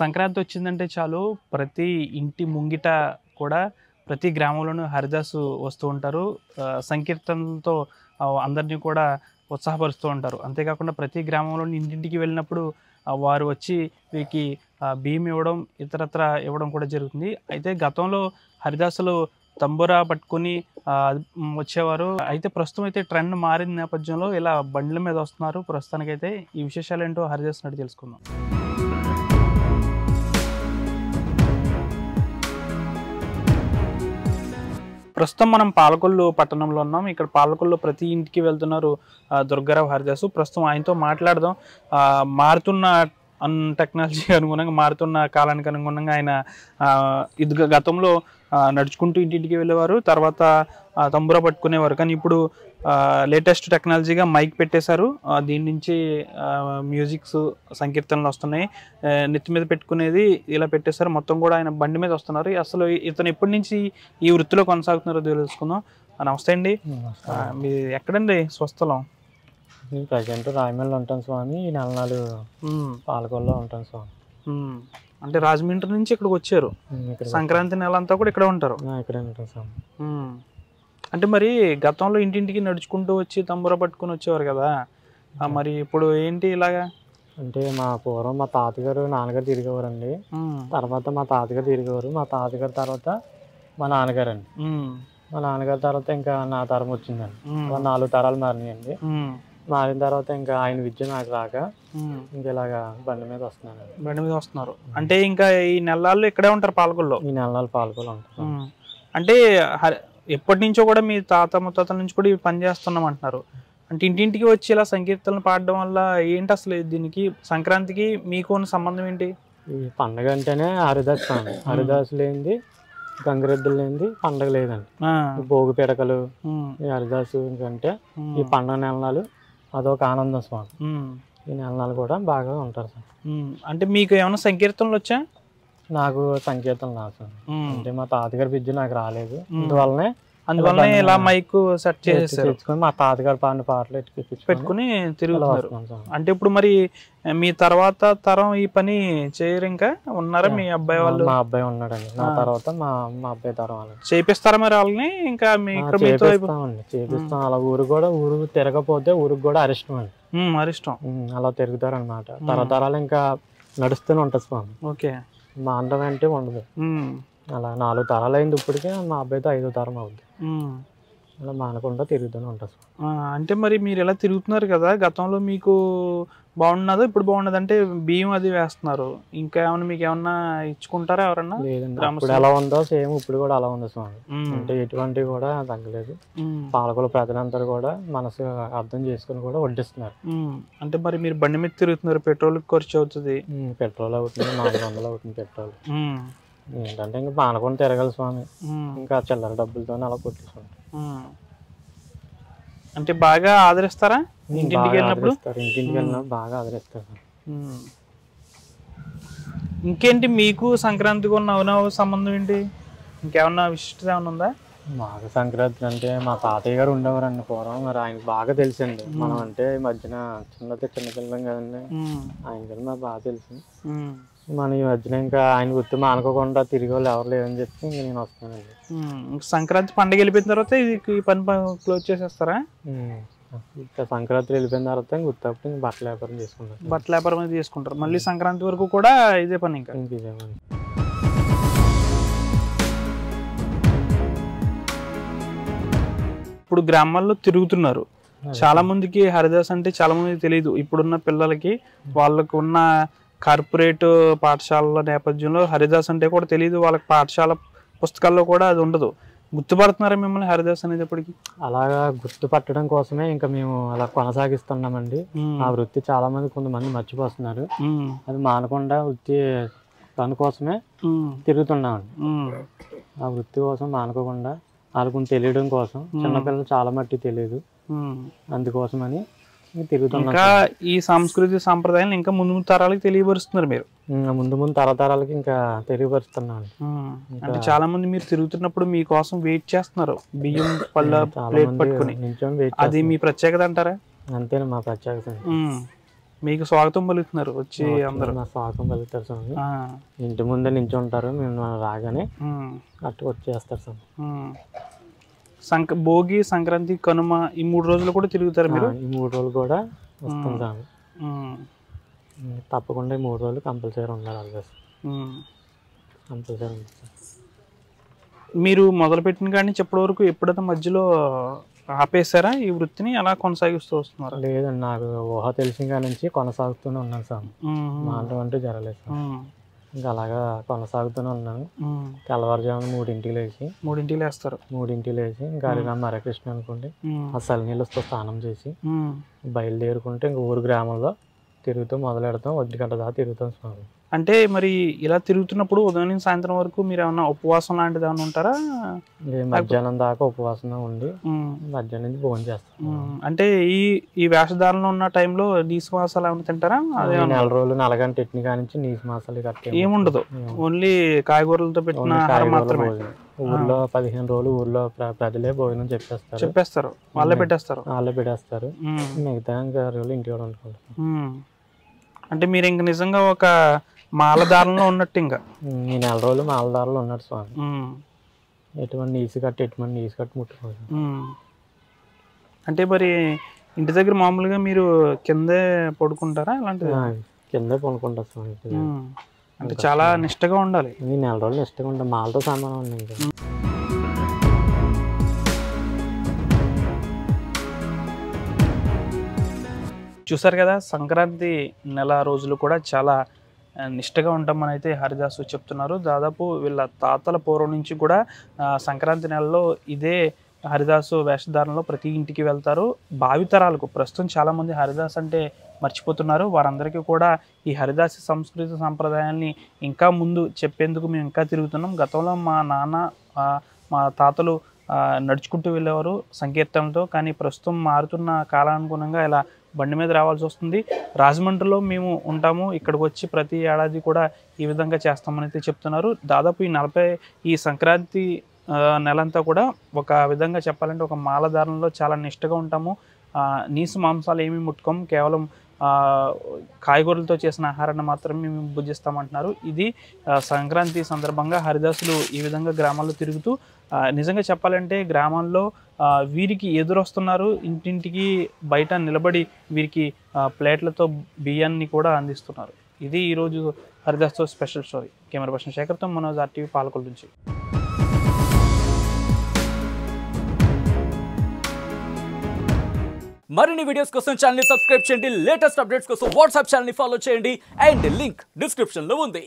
సంక్రాంతి వచ్చిందంటే చాలు ప్రతి ఇంటి ముంగిట కూడా ప్రతి గ్రామంలోనూ హరిదాసు వస్తూ ఉంటారు. సంకీర్తనలతో అందరినీ కూడా ఉత్సాహపరుస్తూ ఉంటారు. అంతేకాకుండా ప్రతి గ్రామంలోని ఇంటింటికి వెళ్ళినప్పుడు వారు వచ్చి వీరికి బియ్యం ఇవ్వడం, ఇతరత్రా ఇవ్వడం కూడా జరుగుతుంది. అయితే గతంలో హరిదాసులు తంబురా పట్టుకొని వచ్చేవారు. అయితే ప్రస్తుతం అయితే ట్రెండ్ మారిన నేపథ్యంలో ఇలా బండ్ల మీద వస్తున్నారు. ప్రస్తుతానికైతే ఈ విశేషాలేంటో హరిదాస్ నడి తెలుసుకుందాం. ప్రస్తుతం మనం పాలకొల్లు పట్టణంలో ఉన్నాం. ఇక్కడ పాలకొల్లు ప్రతి ఇంటికి వెళ్తున్నారు దుర్గారావు హరిదాసు. ప్రస్తుతం ఆయనతో మాట్లాడదాం. మారుతున్న టెక్నాలజీ అనుగుణంగా, మారుతున్న కాలానికి అనుగుణంగా ఆయన ఇది గతంలో నడుచుకుంటూ ఇంటింటికి వెళ్ళేవారు. తర్వాత తంబురా పట్టుకునేవారు. కానీ ఇప్పుడు లేటెస్ట్ టెక్నాలజీగా మైక్ పెట్టేశారు. దీని నుంచి మ్యూజిక్స్ సంకీర్తనలు వస్తున్నాయి. నెత్తి మీద పెట్టుకునేది ఇలా పెట్టేశారు. మొత్తం కూడా ఆయన బండి మీద వస్తున్నారు. అసలు ఇతను ఎప్పటి నుంచి ఈ వృత్తిలో కొనసాగుతున్నారో తెలుసుకుందాం. నమస్తే అండి. మీ ఎక్కడండి స్వస్థలం? నేను ప్రజెంట్ రాయమల్లి ఉంటాను స్వామి. ఈ నెలనాలు పాలకొల్లో ఉంటాను స్వామి. అంటే రాజమండ్రి నుంచి ఇక్కడికి వచ్చారు. సంక్రాంతి నెల అంతా కూడా ఇక్కడ ఉంటారు. ఇక్కడే ఉంటాను స్వామి. అంటే మరి గతంలో ఇంటింటికి నడుచుకుంటూ వచ్చి తంబురా పట్టుకుని వచ్చేవారు కదా, మరి ఇప్పుడు ఏంటి ఇలాగా? అంటే మా పూర్వం మా తాతగారు నాన్నగారు తిరిగేవారండి. తర్వాత మా తాతగారు తిరిగేవారు. మా తాతగారి తర్వాత మా నాన్నగారు అండి. మా నాన్నగారి తర్వాత ఇంకా నా తరం వచ్చిందండి. 4 తరాలు మారినాయండి. మారిన తర్వాత ఇంకా ఆయన విద్య నాకు రాక ఇంకా ఇలాగా బండి మీద వస్తున్నాను. బండి మీద వస్తున్నారు అంటే ఇంకా ఈ నెలల్లో ఇక్కడే ఉంటారు పాలకొల్లో? ఈ నెలలు పాలకొల్లో ఉంటారు. అంటే ఎప్పటి నుంచో కూడా మీ తాత ముత్తాతల నుంచి కూడా ఇవి పని చేస్తున్నాం అంటున్నారు. అంటే ఇంటింటికి వచ్చి ఇలా సంకీర్తనలు పాడడం వల్ల ఏంటి అసలు దీనికి, సంక్రాంతికి మీకు ఉన్న సంబంధం ఏంటి? ఈ పండగ అంటేనే హరిదాస్ స్వామి. హరిదాసు లేనిది, గంగిరెద్దులు లేనిది పండగ లేదండి. భోగి పిడకలు, ఈ హరిదాసు అంటే ఈ పండగ నెలనాలు అదొక ఆనందం స్వామి. ఈ నెలనాలు కూడా బాగా ఉంటారు సార్. అంటే మీకు ఏమైనా సంకీర్తనలు వచ్చా? నాకు సంకీర్తనలు రాదు సార్. అంటే మా తాతగారి విద్య నాకు రాలేదు. అందువల్లనే ఇలా మైక్ సెట్ చేసేసుకొని మా తాతగారు పాడిన పాటలు పెట్టుకుని తిరుగుతున్నారు. అంటే ఇప్పుడు మరి మీ తర్వాత తరం ఈ పని చేయరు ఇంకా ఉన్నారా? మీ అబ్బాయి వాళ్ళు? మా అబ్బాయి ఉన్నాడండి. నా తర్వాత మా అబ్బాయి తరం వాళ్ళు చేపిస్తారా మరి వాళ్ళని? ఇంకా చేపిస్తాం. అలా ఊరు తిరగపోతే ఊరికి కూడా అరిష్టం అండి. అరిష్టం అలా తిరుగుతారు అనమాట. తరతరాలు ఇంకా నడుస్తూనే ఉంటుంది స్వామి. ఓకే. మా అందం అంటే ఉండదు. అలా 4 తరాలు అయింది. ఇప్పటికే మా అబ్బాయితో 5వ తరం అవుద్ది. అలా మానకుండా తిరుగుతూనే ఉంటుంది. అంటే మరి మీరు ఎలా తిరుగుతున్నారు కదా, గతంలో మీకు బాగున్నదో ఇప్పుడు బాగున్నది? అంటే బియ్యం అది వేస్తున్నారు, ఇంకా ఏమన్నా మీకు ఏమన్నా ఇచ్చుకుంటారా ఎవరన్నా? లేదండి, ఇప్పుడు ఎలా ఉందో సేమ్ ఇప్పుడు కూడా అలా ఉంది స్వామి. అంటే ఎటువంటి కూడా తగ్గలేదు. పాలకొల ప్రజలందరూ కూడా మనసు అర్థం చేసుకుని కూడా వడ్డిస్తున్నారు. అంటే మరి మీరు బండి మీద తిరుగుతున్నారు, పెట్రోల్ ఖర్చు అవుతుంది. పెట్రోల్ అవుతుంది, 400 అవుతుంది పెట్రోల్. ఏంటంటే ఇంకా మానకుండా తిరగాలి స్వామి. ఇంకా చిల్లర డబ్బులతో అలా కొట్టేసుకుంటాం. అంటే బాగా ఆదరిస్తారా ఇంటింటికి వెళ్ళినప్పుడు? ఇంటింటికి వెళ్ళినప్పుడు బాగా ఆదరిస్తారు. ఇంకేంటి మీకు సంక్రాంతికి ఉన్న అవనవ సంబంధం ఏంటి? ఇంకేమన్నా విశిష్టత ఏమన్నా ఉందా? మాకు సంక్రాంతి అంటే మా తాతయ్య గారు ఉండేవారండి పూర్వం. మరి ఆయనకు బాగా తెలిసింది. మనం అంటే ఈ మధ్యన చిన్నపిల్లం కదండి, ఆయన గారు నాకు బాగా తెలిసింది. మన ఈ మధ్యన ఇంకా ఆయన గుర్తు మానుకోకుండా తిరిగి వాళ్ళు ఎవరు లేదని చెప్పి ఇంకా నేను వస్తానండి. సంక్రాంతి పండుగ వెళ్ళిపోయిన తర్వాత ఈ పని క్లోజ్ చేసేస్తారా? ఇంకా సంక్రాంతి వెళ్ళిపోయిన తర్వాత గుర్తప్పుడు బట్టల వ్యాపారం చేసుకుంటారు. బట్టల వ్యాపారం చేసుకుంటారు. మళ్ళీ సంక్రాంతి వరకు కూడా ఇదే పని? ఇంకా ఇదే పని. ఇప్పుడు గ్రామాల్లో తిరుగుతున్నారు. చాలా మందికి హరిదాస్ అంటే చాలా మందికి తెలియదు. ఇప్పుడున్న పిల్లలకి, వాళ్ళకు ఉన్న కార్పొరేట్ పాఠశాలల నేపథ్యంలో హరిదాస్ అంటే కూడా తెలియదు. వాళ్ళకి పాఠశాల పుస్తకాల్లో కూడా అది ఉండదు. గుర్తుపడుతున్నారా మిమ్మల్ని హరిదాస్ అనేటప్పటికి? అలాగా గుర్తుపట్టడం కోసమే ఇంకా మేము అలా కొనసాగిస్తున్నామండి. ఆ వృత్తి చాలా మంది కొంతమంది మర్చిపోతున్నారు. అది మానకుండా వృత్తి దానికోసమే తిరుగుతున్నామండి. ఆ వృత్తి కోసం మానుకోకుండా వాళ్ళకు తెలియడం కోసం. చిన్నపిల్లలు చాలా మట్టి తెలియదు, అందుకోసమని ఇంకా ఈ సంస్కృతి సంప్రదాయాలు ఇంకా ముందు తరాలకు తెలియపరుస్తున్నారు మీరు? ముందు తరతరాలకి ఇంకా తెలియపరుస్తున్నాను. అంటే చాలా మంది మీరు తిరుగుతున్నప్పుడు మీకోసం వెయిట్ చేస్తున్నారు, బియ్యం ప్లేట్ పట్టుకుని. అది మీ ప్రత్యేకత అంటారా? అంతేనా మా ప్రత్యేకత. మీకు స్వాగతం పలుకుతున్నారు వచ్చి అందరూ. స్వాగతం పలుకుతారు స్వామి. ఇంటి ముందే నించుంటారు, మేము రాగానే అట్టు వచ్చేస్తారు స్వామి. భోగి, సంక్రాంతి, కనుమ ఈ 3 రోజులు కూడా తిరుగుతారు మీరు? ఈ 3 రోజులు కూడా వస్తాం స్వామి. తప్పకుండా ఈ 3 రోజులు కంపల్సరీ ఉండాలి. హరిదాస్ కంపల్సరీ ఉంటుంది. మీరు మొదలుపెట్టిన కానీ చెప్పటి వరకు ఎప్పుడైనా మధ్యలో ఆపేశారా ఈ వృత్తిని, అలా కొనసాగిస్తూ వస్తున్నారు? లేదండి, నాకు ఊహ తెలిసిన కాడి నుంచి కొనసాగుతూనే ఉన్నాను సార్. మాంటూ అంటూ జరగలేదు సార్. ఇంకా అలాగా కొనసాగుతూనే ఉన్నాను. తెల్లవారుజామున 3ంటికి లేచి 3ంటికి లేస్తారు. 3ంటికి లేచి ఇంకా హరిరామ హరికృష్ణ అనుకోండి, ఆ చలినీళ్ళతో స్నానం చేసి బయలుదేరుకుంటే ఇంక ఊరు గ్రామంలో తిరుగుతూ మొదలెడతాం. 1 గంట దాకా తిరుగుతాం స్వామి. అంటే మరి ఇలా తిరుగుతున్నప్పుడు ఉదయం నుంచి సాయంత్రం వరకు మీరు ఏమన్నా ఉపవాసం లాంటిది ఏమన్నా ఉంటారా? మధ్యాహ్నం దాకా ఉపవాసం ఉండి మధ్యాహ్నం నుంచి భోజనం చేస్తాం. అంటే ఈ వేషధారణలో ఉన్న టైంలో నీసు మాసాలు ఏమైనా తింటారా? అదే 4 రోజులు నలగంట ఎట్ని కానించి నీసు మాసాలు కట్టే ఏముండదు, ఓన్లీ కాయగూరలతో పెట్టిన ఆహారం మాత్రమే. ఊర్లో 15 రోజులు ఊర్లో ప్రజలే భోజనం చెప్పేస్తారు, వాళ్ళే పెట్టేస్తారు. మిగతా ఇంకా రోజులు ఇంటి కూడా వండుకుంటాం. అంటే మీరు ఇంక నిజంగా ఒక మాలధారంలో ఉన్నట్టు ఇంకా ఈ 4 రోజులు మాలధారంలో ఉన్నట్టు స్వామి. ఎటువంటి నీసు కట్టి ముట్టుకోవాలి. అంటే మరి ఇంటి దగ్గర మామూలుగా మీరు కిందే పడుకుంటారా? అలాంటిది కిందే పడుకుంటారు స్వామి. అంటే చాలా నిష్టగా ఉండాలి. ఈ 4 రోజులు నిష్టగా ఉంటాం, మాలతో సమానం ఉంది ఇంకా. చూసారు కదా, సంక్రాంతి నెల రోజులు కూడా చాలా నిష్టగా ఉంటామని అయితే హరిదాసు చెప్తున్నారు. దాదాపు వీళ్ళ తాతల పూర్వం నుంచి కూడా సంక్రాంతి నెలలో ఇదే హరిదాసు వేషధారణలో ప్రతి ఇంటికి వెళ్తారు. భావితరాలకు ప్రస్తుతం చాలామంది హరిదాస్ అంటే మర్చిపోతున్నారు. వారందరికీ కూడా ఈ హరిదాసి సంస్కృతి సంప్రదాయాల్ని ఇంకా ముందు చెప్పేందుకు మేము ఇంకా తిరుగుతున్నాం. గతంలో మా నాన్న మా తాతలు నడుచుకుంటూ వెళ్ళేవారు సంకీర్తనలతో, కానీ ప్రస్తుతం మారుతున్న కాలానుగుణంగా ఇలా బండి మీద రావాల్సి వస్తుంది. రాజమండ్రిలో మేము ఉంటాము, ఇక్కడికి వచ్చి ప్రతి ఏడాది కూడా ఈ విధంగా చేస్తామని అయితే చెప్తున్నారు. దాదాపు ఈ సంక్రాంతి నెలంతా కూడా ఒక విధంగా చెప్పాలంటే ఒక మాలధారణలో చాలా నిష్టగా ఉంటాము. నీసు మాంసాలు ఏమీ ముట్టుకోము, కేవలం కాయగూరలతో చేసిన ఆహారాన్ని మాత్రమే మేము భుజిస్తామంటున్నారు. ఇది సంక్రాంతి సందర్భంగా హరిదాసులు ఈ విధంగా గ్రామాల్లో తిరుగుతూ నిజంగా చెప్పాలంటే గ్రామాల్లో వీరికి ఎదురొస్తున్నారు, ఇంటింటికి బయట నిలబడి వీరికి ప్లేట్లతో బియ్యాన్ని కూడా అందిస్తున్నారు. ఇది ఈరోజు హరిదాస్తో స్పెషల్ స్టోరీ. కెమెరా పర్సన్ శేఖర్తో మనోజ్, RTV పాలకొల్లు నుంచి. మరిన్ని వీడియోస్ కోసం ఛానల్ ని సబ్స్క్రైబ్ చేయండి. లేటెస్ట్ అప్డేట్స్ కోసం వాట్సాప్ ఛానల్ ని ఫాలో చేయండి. అండ్ లింక్ డిస్క్రిప్షన్ లో ఉంది.